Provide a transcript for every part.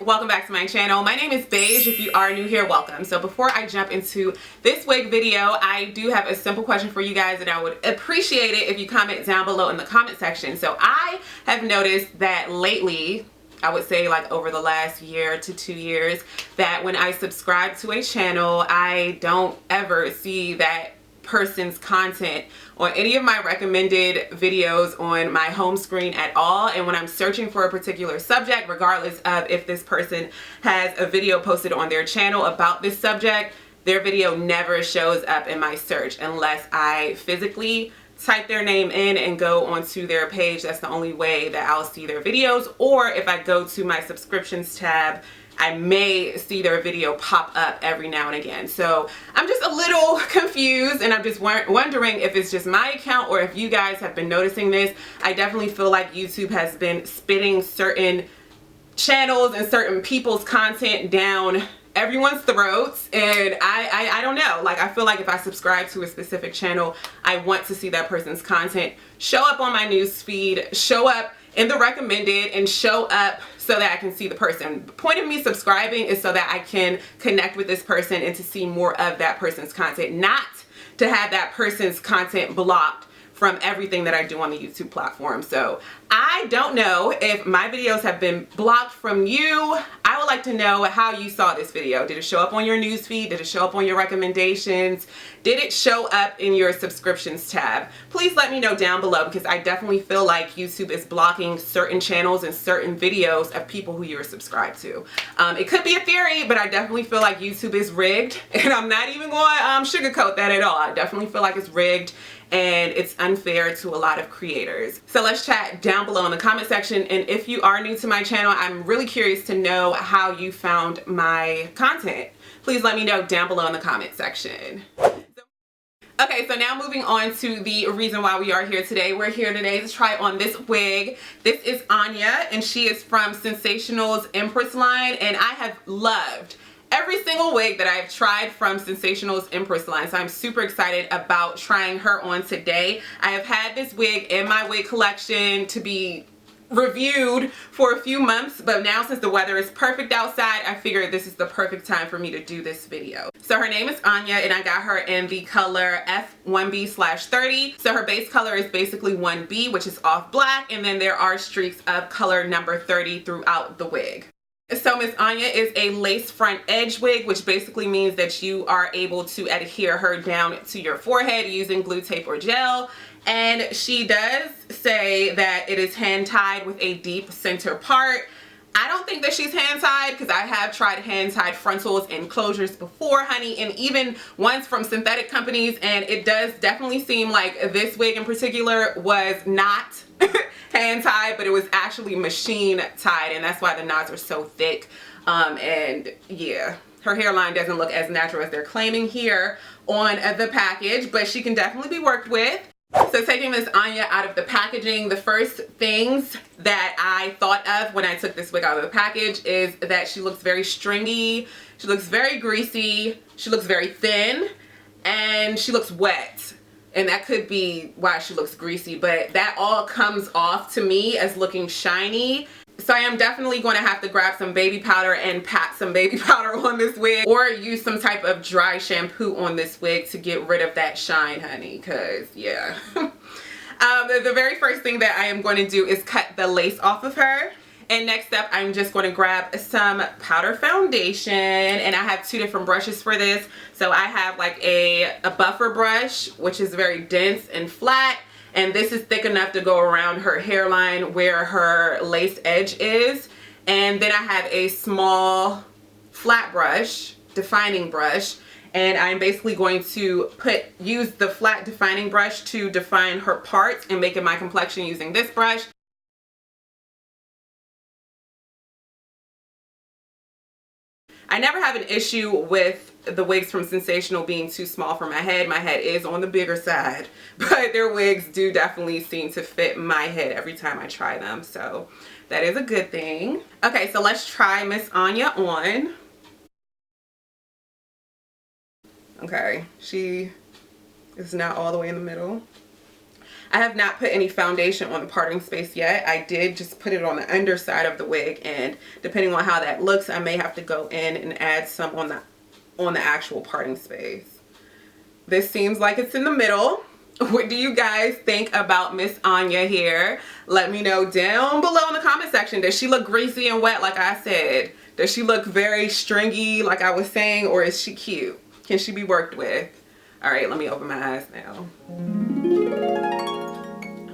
welcome back to my channel. My name is Beige. If you are new here, welcome. So before I jump into this wig video, I do have a simple question for you guys, and I would appreciate it if you comment down below in the comment section. So I have noticed that lately, I would say like over the last year to 2 years, that when I subscribe to a channel, I don't ever see that person's content on any of my recommended videos on my home screen at all. And when I'm searching for a particular subject, regardless of if this person has a video posted on their channel about this subject, their video never shows up in my search unless I physically type their name in and go onto their page. That's the only way that I'll see their videos. Or if I go to my subscriptions tab, I may see their video pop up every now and again. So I'm just a little confused, and I'm just wondering if it's just my account or if you guys have been noticing this. I definitely feel like YouTube has been spitting certain channels and certain people's content down everyone's throats, and I don't know, like I feel like if I subscribe to a specific channel, I want to see that person's content show up on my news feed, show up in the recommended, and show up so that I can see the person. The point of me subscribing is so that I can connect with this person and to see more of that person's content, not to have that person's content blocked from everything that I do on the YouTube platform. So I don't know if my videos have been blocked from you. I would like to know how you saw this video. Did it show up on your newsfeed? Did it show up on your recommendations? Did it show up in your subscriptions tab? Please let me know down below, because I definitely feel like YouTube is blocking certain channels and certain videos of people who you're subscribed to. It could be a theory, but I definitely feel like YouTube is rigged, and I'm not even going to sugarcoat that at all. I definitely feel like it's rigged and it's unfair to a lot of creators. So let's chat down below in the comment section, and if you are new to my channel, I'm really curious to know how you found my content. Please let me know down below in the comment section. Okay, so now moving on to the reason why we are here today. We're here today to try on this wig. This is Anya, and she is from Sensationnel's Empress line, and I have loved every single wig that I've tried from Sensationnel's Empress line. So I'm super excited about trying her on today. I have had this wig in my wig collection to be reviewed for a few months, but now since the weather is perfect outside, I figured this is the perfect time for me to do this video. So her name is Anya, and I got her in the color F1B/30. So her base color is basically 1B, which is off black, and then there are streaks of color number 30 throughout the wig. So Miss Anya is a lace front edge wig, which basically means that you are able to adhere her down to your forehead using glue tape or gel. And she does say that it is hand tied with a deep center part. I don't think that she's hand tied, because I have tried hand tied frontals and closures before, honey, and even ones from synthetic companies, and it does definitely seem like this wig in particular was not hand tied, but it was actually machine tied, and that's why the knots are so thick. And yeah, her hairline doesn't look as natural as they're claiming here on the package, but she can definitely be worked with. So taking Miss Anya out of the packaging, the first things that I thought of when I took this wig out of the package is that she looks very stringy, she looks very greasy, she looks very thin, and she looks wet. And that could be why she looks greasy, but that all comes off to me as looking shiny. So I am definitely going to have to grab some baby powder and pat some baby powder on this wig, or use some type of dry shampoo on this wig to get rid of that shine, honey, because yeah. The very first thing that I am going to do is cut the lace off of her. And next up, I'm just going to grab some powder foundation, and I have two different brushes for this. So I have like a buffer brush, which is very dense and flat, and this is thick enough to go around her hairline where her lace edge is. And then I have a small flat brush, defining brush, and I'm basically going to use the flat defining brush to define her parts and make it my complexion using this brush. I never have an issue with the wigs from Sensationnel being too small for my head. My head is on the bigger side, but their wigs do definitely seem to fit my head every time I try them, so that is a good thing. Okay, so let's try Miss Anya on. Okay, she is not all the way in the middle. I have not put any foundation on the parting space yet. I did just put it on the underside of the wig, and depending on how that looks, I may have to go in and add some on the actual parting space. This seems like it's in the middle. What do you guys think about Miss Anya here? Let me know down below in the comment section. Does she look greasy and wet like I said? Does she look very stringy like I was saying, or is she cute? Can she be worked with? All right, let me open my eyes now.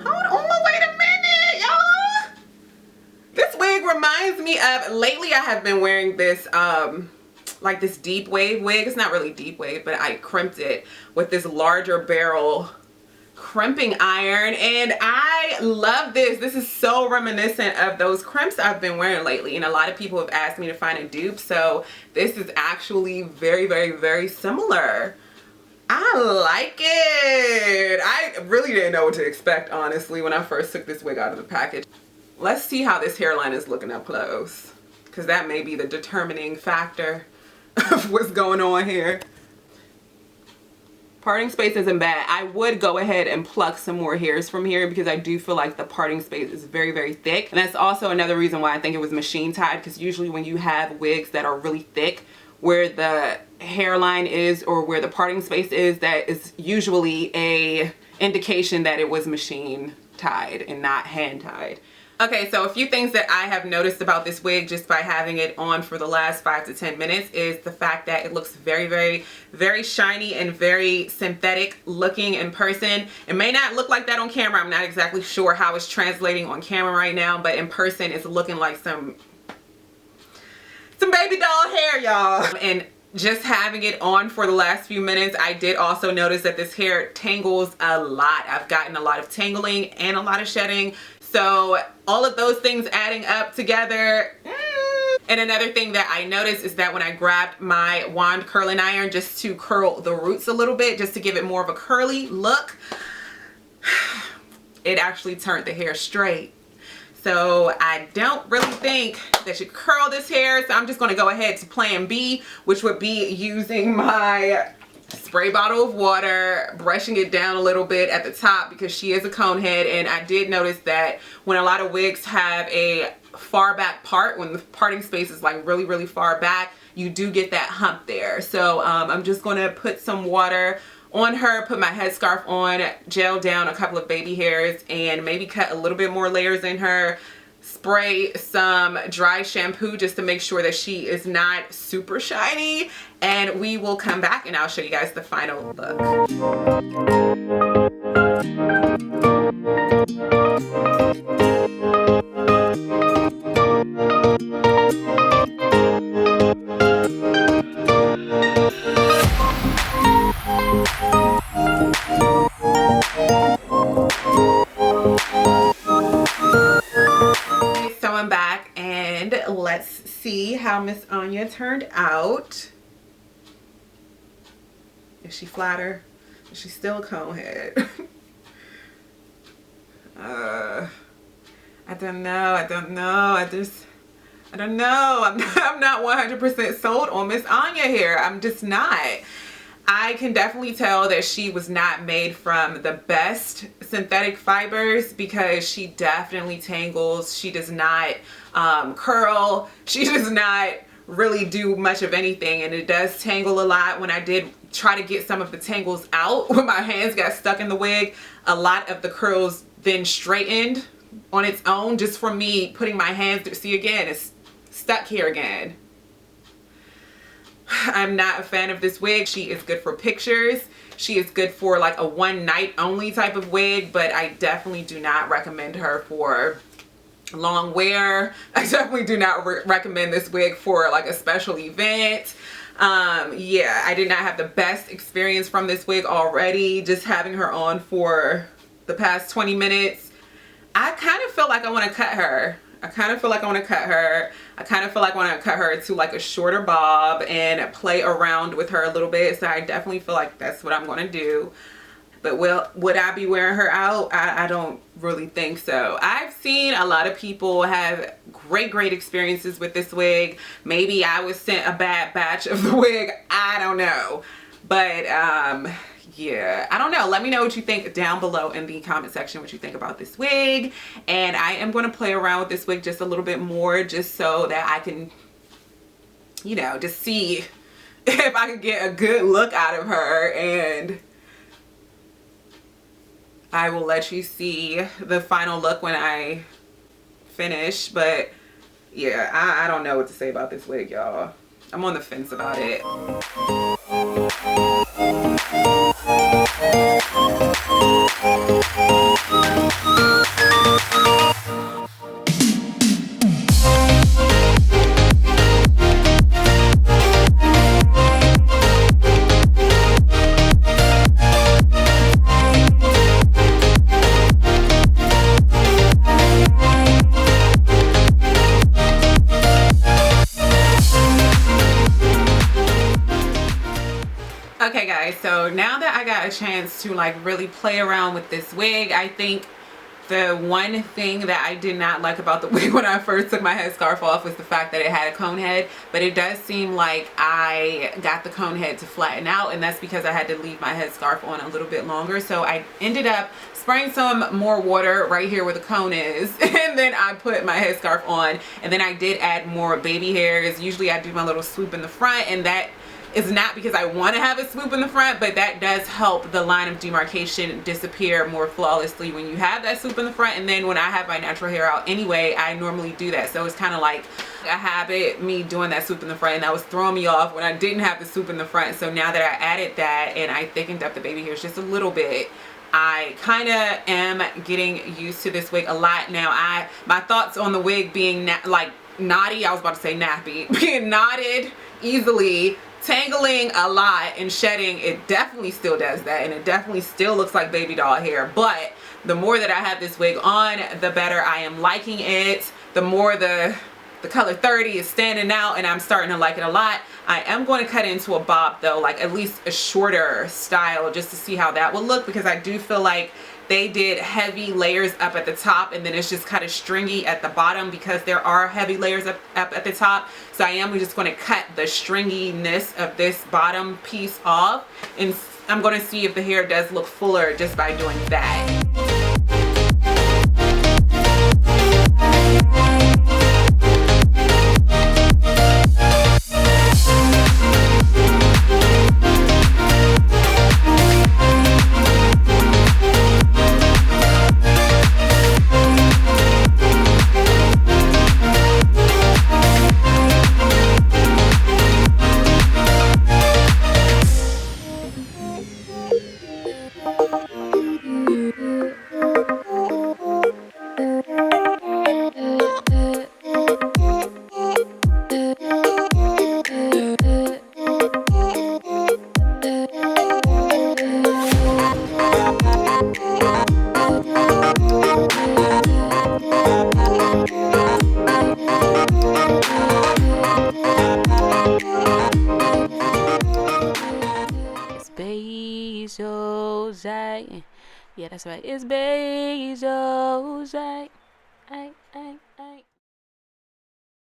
Hold on, wait a minute, y'all. This wig reminds me of, lately I have been wearing this like this deep wave wig. It's not really deep wave, but I crimped it with this larger barrel crimping iron, and I love this. This is so reminiscent of those crimps I've been wearing lately, and a lot of people have asked me to find a dupe, so this is actually very, very, very similar. I like it. I really didn't know what to expect, honestly, when I first took this wig out of the package. Let's see how this hairline is looking up close, because that may be the determining factor of what's going on here. Parting space isn't bad. I would go ahead and pluck some more hairs from here because I do feel like the parting space is very, very thick. And that's also another reason why I think it was machine tied, because usually when you have wigs that are really thick, where the hairline is or where the parting space is, that is usually a indication that it was machine tied and not hand tied. Okay, so a few things that I have noticed about this wig just by having it on for the last 5 to 10 minutes is the fact that it looks very, very, very shiny and very synthetic looking in person. It may not look like that on camera. I'm not exactly sure how it's translating on camera right now, but in person it's looking like some baby doll hair, y'all. And just having it on for the last few minutes, I did also notice that this hair tangles a lot. I've gotten a lot of tangling and a lot of shedding. So all of those things adding up together. And another thing that I noticed is that when I grabbed my wand curling iron just to curl the roots a little bit, just to give it more of a curly look, it actually turned the hair straight. So I don't really think that you curl this hair. So I'm just going to go ahead to plan B, which would be using my spray bottle of water, brushing it down a little bit at the top because she is a cone head. And I did notice that when a lot of wigs have a far back part, when the parting space is like really, really far back, you do get that hump there. So I'm just going to put some water on her, put my headscarf on, gel down a couple of baby hairs, and maybe cut a little bit more layers in her. Spray some dry shampoo just to make sure that she is not super shiny, and we will come back and I'll show you guys the final look. Let's see how Miss Anya turned out. Is she flatter? Is she still a cone head? I don't know. I don't know. I don't know. I'm not 100% sold on Miss Anya here. I'm just not. I can definitely tell that she was not made from the best synthetic fibers because she definitely tangles. She does not curl. She does not really do much of anything, and it does tangle a lot. When I did try to get some of the tangles out, when my hands got stuck in the wig, a lot of the curls then straightened on its own just from me putting my hands through. See, again, it's stuck here again. I'm not a fan of this wig. She is good for pictures. She is good for like a one night only type of wig, but I definitely do not recommend her for long wear. I definitely do not recommend this wig for like a special event. Yeah, I did not have the best experience from this wig already. Just having her on for the past 20 minutes, I kind of feel like I want to cut her. I kind of feel like I want to cut her. I kind of feel like I want to cut her to like a shorter bob and play around with her a little bit. So I definitely feel like that's what I'm going to do. But would I be wearing her out? I don't really think so. I've seen a lot of people have great experiences with this wig. Maybe I was sent a bad batch of the wig. I don't know. But yeah, I don't know. Let me know what you think down below in the comment section, what you think about this wig. And I am going to play around with this wig just a little bit more, just so that I can, you know, just see if I can get a good look out of her. And I will let you see the final look when I finish. But yeah, I don't know what to say about this wig, y'all. I'm on the fence about it. Okay guys, so now that I got a chance to like really play around with this wig, I think the one thing that I did not like about the wig when I first took my headscarf off was the fact that it had a cone head. But it does seem like I got the cone head to flatten out, and that's because I had to leave my headscarf on a little bit longer. So I ended up spraying some more water right here where the cone is, and then I put my headscarf on, and then I did add more baby hairs. Usually I do my little swoop in the front, and that is not because I want to have a swoop in the front, but that does help the line of demarcation disappear more flawlessly when you have that swoop in the front. And then when I have my natural hair out anyway, I normally do that. So it's kind of like a habit, me doing that swoop in the front, and that was throwing me off when I didn't have the swoop in the front. So now that I added that and I thickened up the baby hairs just a little bit, I kind of am getting used to this wig a lot now. My thoughts on the wig being like knotty, I was about to say nappy, being knotted easily, tangling a lot, and shedding, it definitely still does that, and it definitely still looks like baby doll hair. But the more that I have this wig on, the better I am liking it. The more the color 30 is standing out, and I'm starting to like it a lot. I am going to cut it into a bob though, like at least a shorter style, just to see how that will look, because I do feel like they did heavy layers up at the top, and then it's just kind of stringy at the bottom because there are heavy layers up at the top. So I am just going to cut the stringiness of this bottom piece off, and I'm going to see if the hair does look fuller just by doing that. Beige Ojai. Yeah, that's right. It's Beige Ojai.